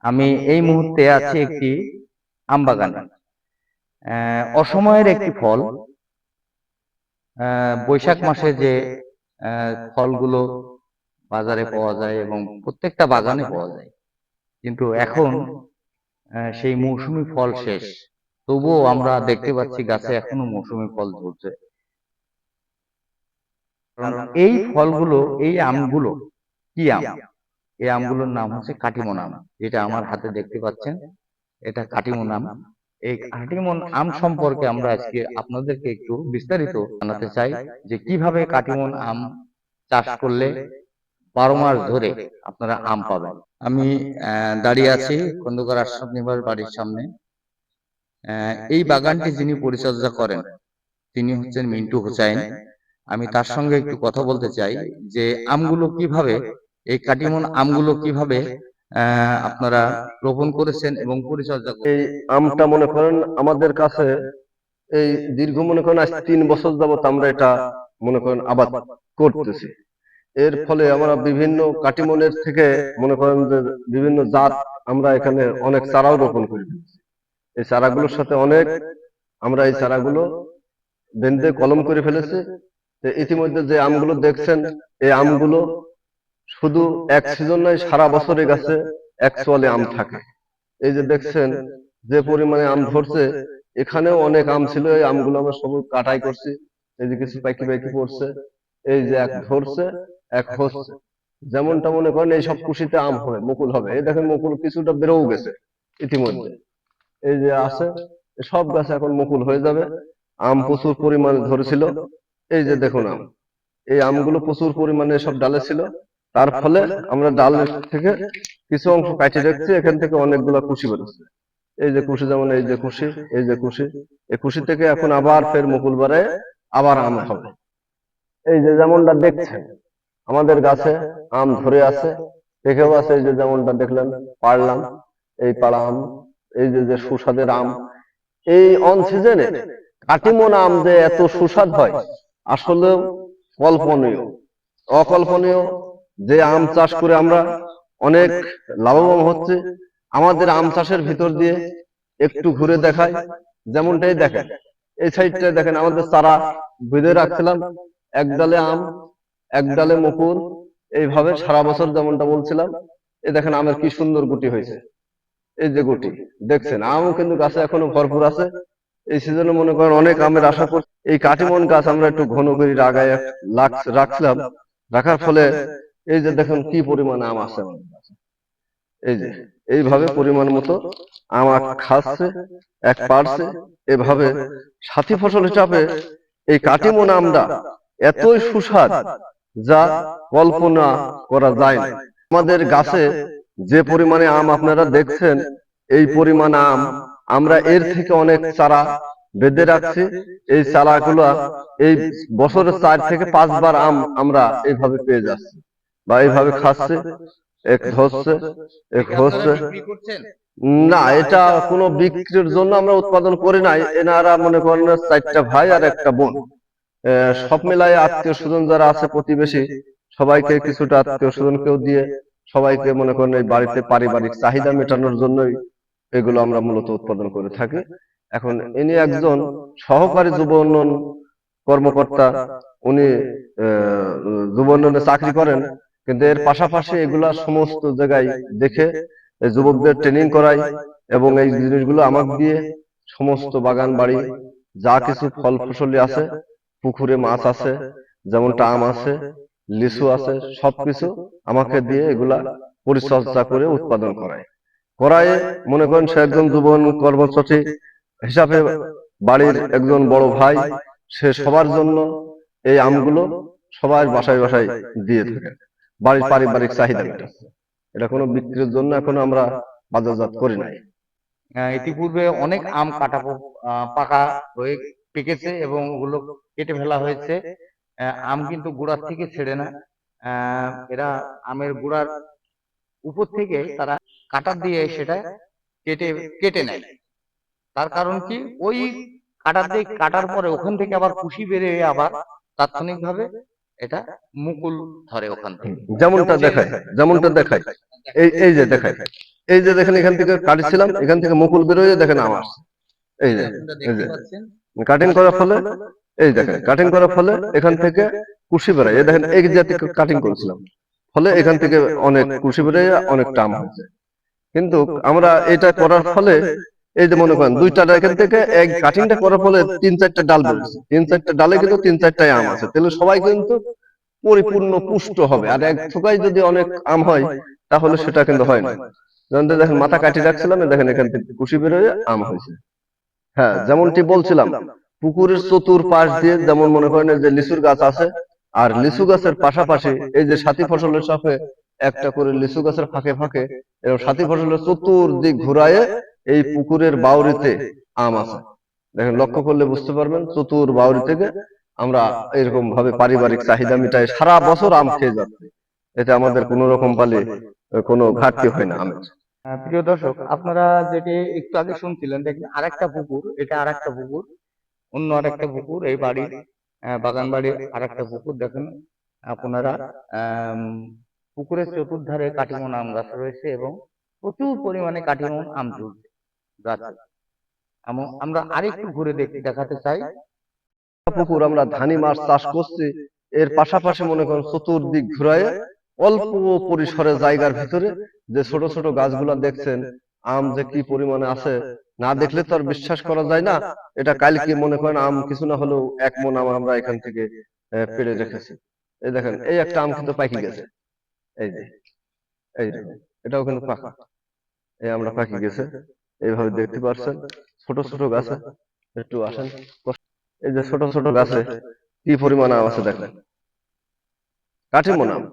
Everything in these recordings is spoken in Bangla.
আমি এই মুহূর্তে আছি একটি আম বাগানে। অসময়ের একটি ফল। বৈশাখ মাসে যে ফলগুলো বাজারে পাওয়া যায় এবং প্রত্যেকটা বাগানে পাওয়া যায়, কিন্তু এখন সেই মৌসুমী ফল শেষ। তবুও আমরা দেখতে পাচ্ছি গাছে এখনো মৌসুমী ফল ধরছে। কারণ এই ফলগুলো, এই আমগুলো কি আম? এই আমগুলোর নাম হচ্ছে কাটিমন আম। যেটা আমার হাতে দেখতে পাচ্ছেন, এটা কাটিমন আম। এই কাটিমন আম সম্পর্কে আমরা আজকে আপনাদেরকে একটু বিস্তারিত জানাতে চাই, যে কিভাবে কাটিমন আম চাষ করলে 12 মাস ধরে আপনারা আম পাবেন। আমি দাঁড়িয়ে আছি খন্দকার আশরাফ নিবাস বাড়ির সামনে। এই বাগানটি যিনি পরিচর্যা করেন তিনি হচ্ছেন মিন্টু হোসাইন। আমি তার সঙ্গে একটু কথা বলতে চাই যে আমগুলো কিভাবে, এই কাটিমন আমগুলো কিভাবে আপনারা রোপণ করেছেন এবং পরিচর্যা এই করছেন। আমটা মনে করেন আমাদের কাছে এই দীর্ঘ মনে করেন আজ 3 বছর যাবত আমরা এটা মনে করেন আবাদ করতেছি। এর ফলে আমরা বিভিন্ন কাটিমনের থেকে মনে করেন যে বিভিন্ন জাত আমরা এখানে অনেক চারাও রোপণ করি। এই চারাগুলোর সাথে অনেক আমরা এই চারাগুলো বেঁধে কলম করে ফেলেছি। তো ইতিমধ্যে যে আমগুলো দেখছেন, এই আমগুলো শুধু এক সিজন নয়, সারা বছর এই গাছে একচুয়ালি আম থাকে। এই যে দেখছেন যে পরিমাণে আম ধরছে, এখানেও অনেক আম ছিল, এই আমগুলো আমরা সব কাটাই করছি। এই যে কিছু পাইকি পাইকি পড়ছে, এই যে এক ধরছে এক হচ্ছে। যেমনটা মনে করেন এই সব কুশিতে আম হবে, মুকুল হবে। এই দেখেন মুকুল কিছুটা বেরোও গেছে ইতিমধ্যে। এই যে আছে সব গাছে এখন মুকুল হয়ে যাবে। আম প্রচুর পরিমাণে ধরেছিল। এই যে দেখুন আম, এই আমগুলো প্রচুর পরিমাণে সব ডালে ছিল। তার ফলে আমরা ডাল থেকে কিছু অংশ কাটিয়ে রাখছি, এখান থেকে অনেকগুলা কুশি বেরোচ্ছে। এই যে কুশি, যেমন এই যে কুশি, এই যে কুশি, এই কুশি থেকে এখন আবার ফের মুকুল বাড়ায় আবার আম হবে। এই যে যেমনটা দেখছেন আমাদের গাছে আম ধরে আছে, পেকেও আছে। এই যে যেমনটা দেখলেন পারলাম, এই পাড়া আম, এই যে যে সুস্বাদের আম। এই অন সিজনে কাটিমন আম যে এত সুস্বাদ হয় আসলে কল্পনীয়, অকল্পনীয়। যে আম চাষ করে আমরা অনেক লাভবান হচ্ছে। আমাদের আম চাষের ভিতর দিয়ে একটু ঘুরে দেখাই, যেমনটাই দেখেন এই সাইডটা দেখেন আমাদের চারা বেঁধে রাখছিলাম, এক ডালে আম এক ডালে মুকুল, এইভাবে সারা বছর যেমনটা বলছিলাম। এই দেখেন আমের কি সুন্দর গুটি হয়েছে। এই যে গুটি দেখছেন, আমও কিন্তু গাছে এখনো ভরপুর আছে। এই সিজনে মনে করেন অনেক আমের আশা করছি। এই কাটিমন গাছ আমরা একটু ঘন করে আগায় রাখছিলাম, রাখার ফলে এই যে দেখুন কি পরিমাণে আম আছে আমাদের কাছে। এই যে এইভাবে পরিমাণ মতো আম খাচ্ছে, এক পারছে। এভাবে সাথী ফসল হিসাবে এই কাটিমন আমটা এতই সুস্বাদ যা কল্পনা করা যায় না। আমাদের গাছে যে পরিমাণে আম আপনারা দেখছেন, এই পরিমাণ আম আমরা এর থেকে অনেক চারা বেঁধে রাখছি। এই চারাগুলো এই বছরে 4 থেকে 5 বার আম আমরা এইভাবে পেয়ে যাচ্ছি বা এইভাবে খাচ্ছে, এক ধরছে এক হচ্ছে। না, এটা কোনো বিক্রির জন্য আমরা উৎপাদন করি নাই। এনারা মনে করেন 4টা ভাই আর একটা বোন, সব মিলাই আত্মীয় স্বজন যারা আছে প্রতিবেশী, সবাইকে কিছুটা আত্মীয় স্বজনকেও দিয়ে সবাইকে মনে করেন এই বাড়িতে পারিবারিক চাহিদা মেটানোর জন্যই এগুলো আমরা মূলত উৎপাদন করে থাকি। এখন ইনি একজন সহকারী যুব উন্নয়ন কর্মকর্তা, উনি যুব উন্নয়নে চাকরি করেন, কিন্তু এর পাশাপাশি এগুলা সমস্ত জায়গায় দেখে যুবকদের ট্রেনিং করাই এবং এই জিনিসগুলো আমাকে দিয়ে সমস্ত বাগান বাড়ি যা কিছু ফল ফসলি আছে, পুকুরে মাছ আছে, যেমনটা আম আছে, লিচু আছে, সবকিছু আমাকে দিয়ে এগুলা পরিচর্যা করে উৎপাদন করায় মনে করেন সে একজন যুব কর্মসূচি হিসাবে বাড়ির একজন বড় ভাই। সে সবার জন্য এই আমগুলো সবার বাসায় বাসায় দিয়ে থাকে, বাড়ির পারিবারিক চাহিদা মেটাচ্ছে। এটা কোনো বিক্রির জন্য এখনো আমরা বাজারজাত করি নাই। ইতিপূর্বে অনেক আম পাকা হয়ে পেকেছে এবং ওগুলো কেটে ফেলা হয়েছে। আম কিন্তু গোড়ার থেকে ছেড়ে না, এরা আমের গোড়ার উপর থেকে তারা কাটা দিয়ে সেটা কেটে কেটে নেয়। তার কারণ কি, ওই কাটার দিয়ে কাটার পরে ওখান থেকে আবার কুশি বেরিয়ে আবার তাৎক্ষণিকভাবে এটা মুকুল ধরে ওখান থেকে। যেমনটা দেখায়, যেমনটা দেখায়, এই এই যে দেখায়, এই যে দেখেন এখান থেকে কাটছিলাম, এখান থেকে মুকুল বেরোয় দেখেন আম আসছে। এই যে আপনারা এই দেখতে যে পাচ্ছেন কাটিং করার ফলে, এই দেখেন কাটিং করার ফলে এখান থেকে কুশি বেরোয়। এই দেখেন এই জাতীয় কাটিং করেছিলাম, ফলে এখান থেকে অনেক কুশি বেরোয়, অনেকটা আম হয়েছে। কিন্তু আমরা এটা করার ফলে এই যে মনে করেন দুইটা এখান থেকে এক কাটিংটা করার ফলে 3-4টা ডাল বেরোচ্ছে, 3-4টা ডালে কিন্তু 3-4টাই আম আছে, তাহলে সবাই কিন্তু পরিপূর্ণ পুষ্ট হবে। আর এক থোকায় যদি অনেক আম হয় তাহলে সেটা কিন্তু হয় না। যেমন দেখেন মাথা কাটি রাখছিলাম, দেখেন এখান থেকে কুশি বেরোয় আম হয়েছে। হ্যাঁ, যেমনটি বলছিলাম, পুকুরের চতুর পাশ দিয়ে যেমন মনে করেন এই যে লিচুর গাছ আছে, আর লিচু গাছের পাশাপাশি এই যে সাথী ফসলের সাথে একটা করে লিচু গাছের ফাঁকে ফাঁকে এবং সাথী ফসলের চতুর্দিক ঘুরায়ে এই পুকুরের বাউরিতে আম আছে। দেখেন লক্ষ্য করলে বুঝতে পারবেন, চতুর বাউরি থেকে আমরা এরকম ভাবে পারিবারিক চাহিদা মিটাই সারা বছর আম খেয়ে যাচ্ছি। এতে আমাদের কোনো রকম পালে কোনো ঘাটতি হয় না আমের। প্রিয় দর্শক, আপনারা যেটি একটু আগে শুনছিলেন, দেখেন আরেকটা পুকুর, এটা আরেকটা পুকুর, অন্য আরেকটা পুকুর, এই বাড়ির বাগান বাড়ির আরেকটা পুকুর। দেখেন আপনারা আম, পুকুরের চতুর্ধারে কাটিমন আম গাছ রয়েছে এবং প্রচুর পরিমাণে কাটিমন আম ঝুলছে গাছে। আমরা আরেকটু ঘুরে দেখাতে চাই। পুকুর আমরা ধানি মাছ চাষ করছি, এর পাশাপাশি মনে করেন চতুর্দিক ঘুরায় অল্প পরিসরে জায়গার ভিতরে যে ছোট ছোট গাছগুলা দেখছেন, আম যে কি পরিমাণে আছে না দেখলে তো আর বিশ্বাস করা যায় না। এটা কালকে মনে করেন আম কিছু না হলেও 1 মণ আম আমরা এখান থেকে পেড়ে রেখেছি। এই দেখেন এই একটা আম কিন্তু পাকি গেছে, এই যে এই দেখেন এটাও কিন্তু পাকা, এই আমরা পাকি গেছে, এইভাবে দেখতে পাচ্ছেন ছোট ছোট গাছে। একটু আসেন, এই যে ছোট ছোট গাছে কি পরিমাণ আম আছে দেখেন, কাটিমন আম,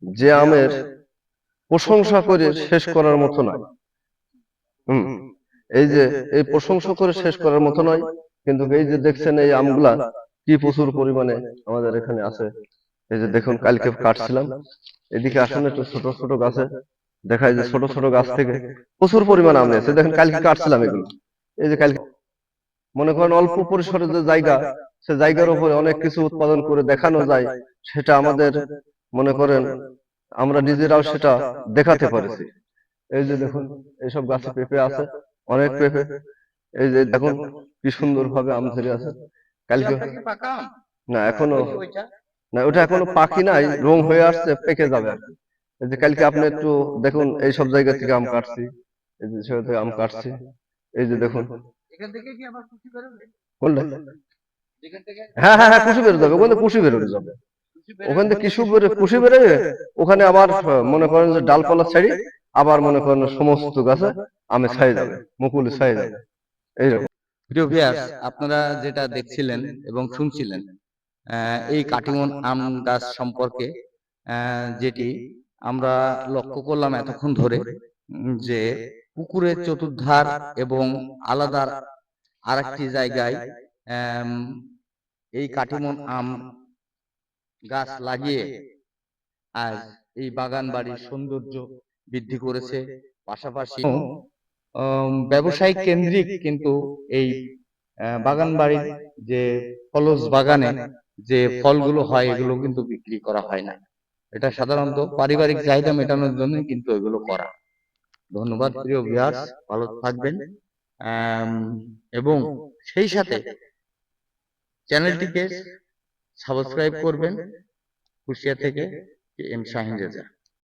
যে আমের প্রশংসা করে শেষ করার মতো নয়। হুম, এই যে এই প্রশংসা করে শেষ করার মতো নয়, কিন্তু এই যে দেখছেন এই আমগুলা কি প্রচুর পরিমাণে আমাদের এখানে আছে। এই যে দেখুন কালকে কাটছিলাম, এদিকে আসলে একটু ছোট ছোট গাছে দেখায় যে ছোট ছোট গাছ থেকে প্রচুর পরিমাণ আম নিয়েছে। দেখেন কালকে কাটছিলাম এগুলো, এই যে কালকে মনে করেন অল্প পরিসরে যে জায়গা, সে জায়গার উপরে অনেক কিছু উৎপাদন করে দেখানো যায়, সেটা আমাদের মনে করেন আমরা নিজেরাও সেটা দেখাতে পারেছি। এই যে দেখুন এইসব গাছে পেঁপে আছে, অনেক পেঁপে, এই যে দেখুন কি সুন্দর ভাবে আম ধরে আছে। কালকে না এখনো, না ওটা এখনো পাখি নাই, রং হয়ে আসছে, পেকে যাবে আর কি। এই যে কালকে আপনি একটু দেখুন এই সব জায়গা থেকে আম কাটছি, এই যে সেখান থেকে আম কাটছি, এই যে দেখুন কোনটা, হ্যাঁ হ্যাঁ হ্যাঁ কুশি বেরো যাবে, ওখানে কুশি বেরোতে যাবে, ওখান থেকে কুশি বেরোয় ওখানে আবার মনে করেন যে ডালপালা ছাড়ি আবার মনে করেন সমস্ত গাছে আমে ছাই যাবে, মুকুলে ছাই যাবে এইরকম। প্রিয় ভিউয়ার্স, আপনারা যেটা দেখছিলেন এবং শুনছিলেন, এই কাটিমন আম গাছ সম্পর্কে যেটি আমরা লক্ষ্য করলাম এতক্ষণ ধরে, যে পুকুরের চতুর্ধার এবং আলাদা আরেকটি জায়গায় আম, এই কাটিমন আম গাছ লাগিয়ে আজ এই বাগান বাড়ির সৌন্দর্য বৃদ্ধি করেছে। পাশাপাশি ব্যবসায়িক কেন্দ্রিক কিন্তু এই বাগান বাড়ির যে ফলস বাগানে যে ফলগুলো হয় এগুলো কিন্তু বিক্রি করা হয় না, এটা সাধারণত পারিবারিক চাহিদা মেটানোর জন্য কিন্তু এগুলো করা। ধন্যবাদ প্রিয় ভিউয়ার্স, ভালো থাকবেন এবং সেই সাথে চ্যানেলটিকে সাবস্ক্রাইব করবেন। কুষ্টিয়া থেকে এম শাহিন রেজা।